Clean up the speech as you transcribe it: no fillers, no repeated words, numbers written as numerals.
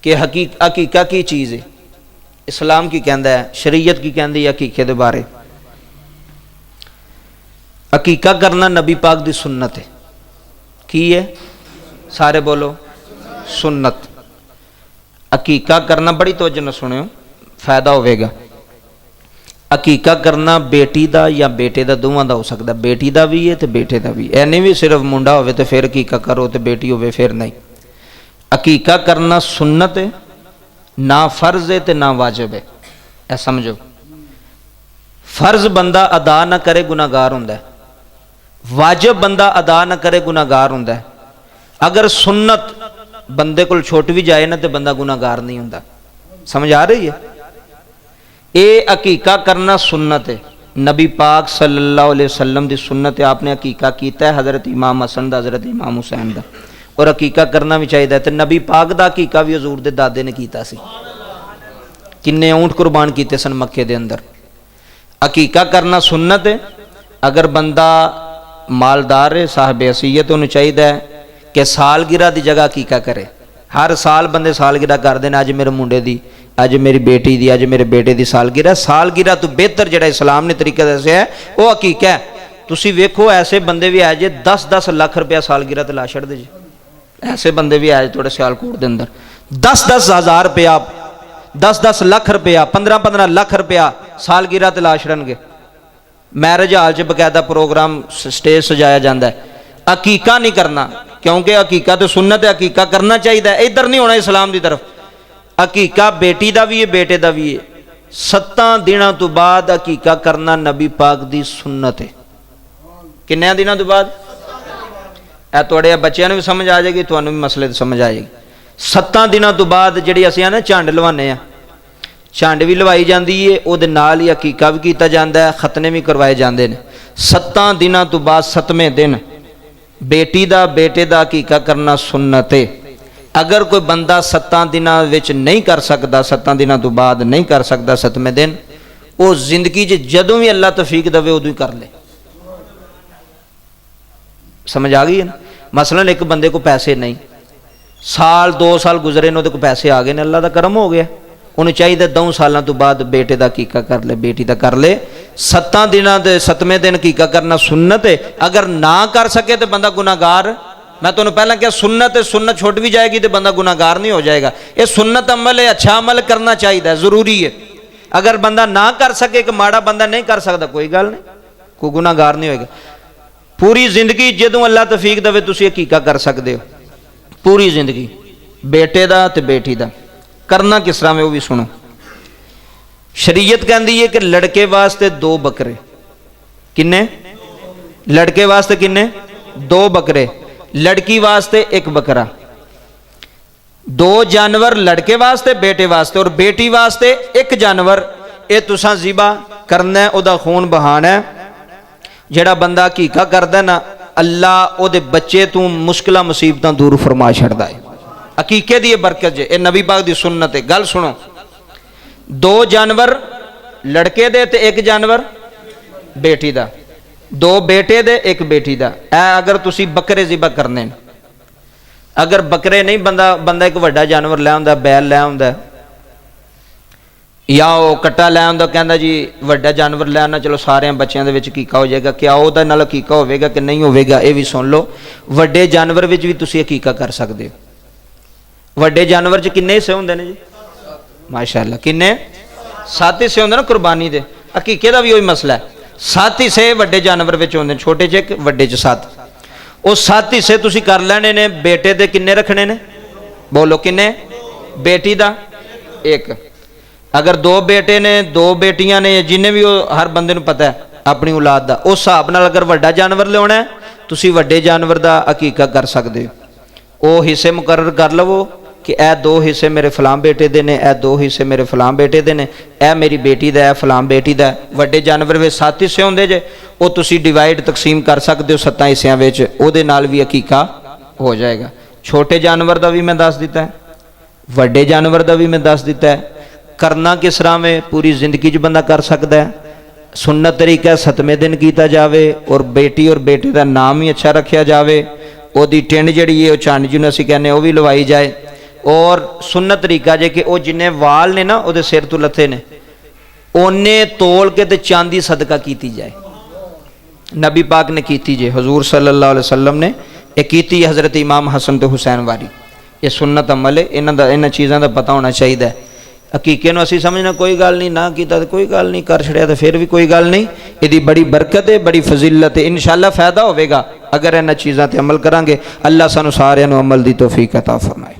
कि हकीका की चीज़ है, इस्लाम की कहता है, शरीयत की कहती है हकीके के बारे। हकीका करना नबी पाक की सुन्नत है। की है? सारे बोलो सुन्नत। हकीका करना बड़ी तवज्जो नाल सुनियो, फायदा होगा। हकीका करना बेटी का या बेटे का दोवां का हो सकता, बेटी का भी है तो बेटे का भी। ऐ नहीं भी सिर्फ मुंडा हो तो फिर हकीका करो, तो बेटी हो फिर नहीं। हकीका करना सुन्नत है, ना फर्ज है तो ना वाजिब है। ऐ समझो, फर्ज बंदा अदा ना करे गुनाहगार होंदा है, वाजिब बंदा अदा ना करे गुनाहगार होंदा है। अगर सुन्नत बंदे को छुट भी जाए ना तो बंदा गुनाहगार नहीं होंदा। समझ आ रही है? ये हकीका करना सुन्नत है, नबी पाक सल्लल्लाहु अलैहि वसल्लम की सुन्नत है। आपने हकीका किया है हज़रत इमाम हसन का, हज़रत इमाम हुसैन का, और हकीका करना भी चाहिए। तो नबी पाक का हकीका भी हजूर के दादे ने किया सी। किन्ने ऊंट कुर्बान किए सन मक्के के अंदर। हकीका करना सुन्नत है। अगर बंदा मालदार है, साहब हसीयत, उन्हें चाहिए कि सालगिरह की जगह हकीका करे। हर साल बंदे सालगिरह करते हैं, अज मेरे मुंडे की, अज मेरी बेटी की, अज मेरे बेटे की सालगिरह। सालगिरह तो बेहतर जो इस्लाम ने तरीका दसिया है वह हकीका है। तुसी वेखो ऐसे बंदे भी है जे 10-10 लाख रुपया सालगिरह ते ला छड़दे जी। ऐसे बंदे भी है थोड़े सियालकोट के अंदर 10-10 हज़ार रुपया, 10-10 लाख रुपया, 15-15 लाख रुपया सालगिरह ते ला छड़नगे। मैरिज हाल च बकायदा प्रोग्राम स्टेज सजाया जाता है। हकीका नहीं करना, क्योंकि हकीका तो सुन्नत है, हकीका करना चाहिए। इधर नहीं होना इस्लाम की तरफ। हकीका बेटी का भी है, बेटे का भी है। 7 दिनों तो बाद हकीका करना नबी पाक की सुन्नत है। किन्ने दिनों तो बाद? ए थोड़े बच्चों भी समझ आ जाएगी, तुहानू भी मसले समझ आ जाएगी। 7 दिनों तो बाद जी असीं ना झंड लवाने, झंड भी लवाई जाती है, उहदे नाल ही हकीका भी किया जाता है, खतने भी करवाए जाते हैं। 7 दिनों तो बाद 7वें दिन बेटी का बेटे का हकीका करना सुन्नत है। अगर कोई बंदा 7 दिनों विच नहीं कर सकता, 7 दिनों तो बाद नहीं कर सकता 7वें दिन, वो जिंदगी जदों भी अल्लाह तौफीक देवे उदों ही कर ले। समझ आ गई है ना? मसलन एक बंदे को पैसे नहीं, साल 2 साल गुजरे ने, को पैसे आ गए ने, अल्लाह का करम हो गया, उन्हें चाहिए 2 सालों तो बाद बेटे का हकीका कर ले, बेटी का कर ले। 7 दिनों के 7वें दिन हकीका करना सुन्नत है। अगर ना कर सके तो बंदा गुनाहगार। मैं तुम्हें पहला क्या सुन्नत है, सुन्नत छुट भी जाएगी तो बंदा गुनाहगार नहीं हो जाएगा। ये सुन्नत अमल है, अच्छा अमल करना चाहिए, जरूरी है। अगर बंदा ना कर सके, कि माड़ा बंदा नहीं कर सकता, कोई गल नहीं, कोई गुनाहगार नहीं होएगा। पूरी जिंदगी जदों अल्लाह तौफीक देवे तुसीं हकीका कर सकते हो, पूरी जिंदगी बेटे का तो बेटी का। करना किस तरह में वो भी सुनो। शरीयत कहती है कि लड़के वास्ते 2 बकरे, किन्ने? लड़के वास्ते किन्ने? 2 बकरे, लड़की वास्ते 1 बकरा। 2 जानवर लड़के वास्ते, बेटे वास्ते, और बेटी वास्ते 1 जानवर। ये तुसां ज़िबा करना है, उहदा खून बहाना है। जेड़ा बंदा हकीका करदा ना, अल्लाह उहदे बच्चे तू मुश्किल मुसीबतां दूर फरमा छड़दा है। हकीके दी बरकत जे, ये नबी पाक दी सुन्नत है। गल सुनो, 2 जानवर लड़के दे ते 1 जानवर बेटी दा, 2 बेटे दे 1 बेटी दा। अगर तुसी बकरे ज़िबा करने, अगर बकरे नहीं, बंदा एक वड्डा जानवर लै आंदा, बैल लै आंदा, या वो कट्टा लै आंदा, कहंदा जी वड्डा जानवर लै आना, चलो सारे बच्चों के हकीका हो जाएगा। क्या वो नाल हकीका होगा कि नहीं होगा, ये भी सुन लो। वड्डे जानवर विच भी तुसी हकीका कर सकते हो। वड्डे जानवर च किन्ने हिस्से होंदे ने जी? माशाअल्लाह, किन्ने? 7 हिस्से होंदे ना कुर्बानी दे। हकीके का भी वही मसला है, 7 हिस्से वड्डे जानवर विच होंदे, छोटे च 1, वड्डे च 7। वो 7 हिस्से तुसी कर लेने ने। बेटे दे किन्ने रखने ने? बोलो किन्ने? बेटी दा 1। अगर 2 बेटे ने, 2 बेटियां ने, जिन्हें भी हर बंदे नूं पता है अपनी औलाद का, उस हिसाब नाल अगर वड्डा जानवर लियाना है, तुसी वड्डे जानवर का हकीका कर सकते हो। वो हिस्से मुकर्रर कर लवो कि ए 2 हिस्से मेरे फलां बेटे दे ने, ए 2 हिस्से मेरे फलां बेटे दे ने, ए मेरी बेटी दा, ए फलां बेटी दा। वड्डे जानवर में 7 हिस्से होंदे जे, वो तुसी डिवाइड तकसीम कर सकते हो 7 हिस्सों में, उहदे नाल भी हकीका हो जाएगा। छोटे जानवर का भी मैं दस दिता है, वड्डे जानवर का भी मैं दस दिता है। करना किस तरह में पूरी जिंदगी च बंदा कर सकता है। सुन्नत तरीका 7वें दिन किया जाए, और बेटी और बेटे का नाम ही अच्छा रखा जाए। ओदी टिंड जिहड़ी है चंड जिन्होंने असीं कहने वो भी लवाई जाए, और सुन्नत तरीका जे कि वो जिन्ने वाल ने ना वो सिर तो लथे ने ओने तोल के ते चांदी सदका की जाए। नबी पाक ने की जे, हजूर सल्लल्लाहु अलैहि वसल्लम ने यह की हज़रत इमाम हसन तो हुसैन वारी। ये सुन्नत अमल है, इन्हां चीज़ों का पता होना चाहिए। हकीके नूं असीं समझना कोई गल नहीं, ना कीता कोई गल नहीं, कर छड़िया तो फिर भी कोई गल नहीं। इहदी बड़ी बरकत है, बड़ी फजीलत है। इंशाअल्लाह फ़ायदा होवेगा अगर इन्हां चीज़ों पर अमल करांगे। अल्लाह सानूं सारिआं नूं अमल दी तौफीक अता फरमाए।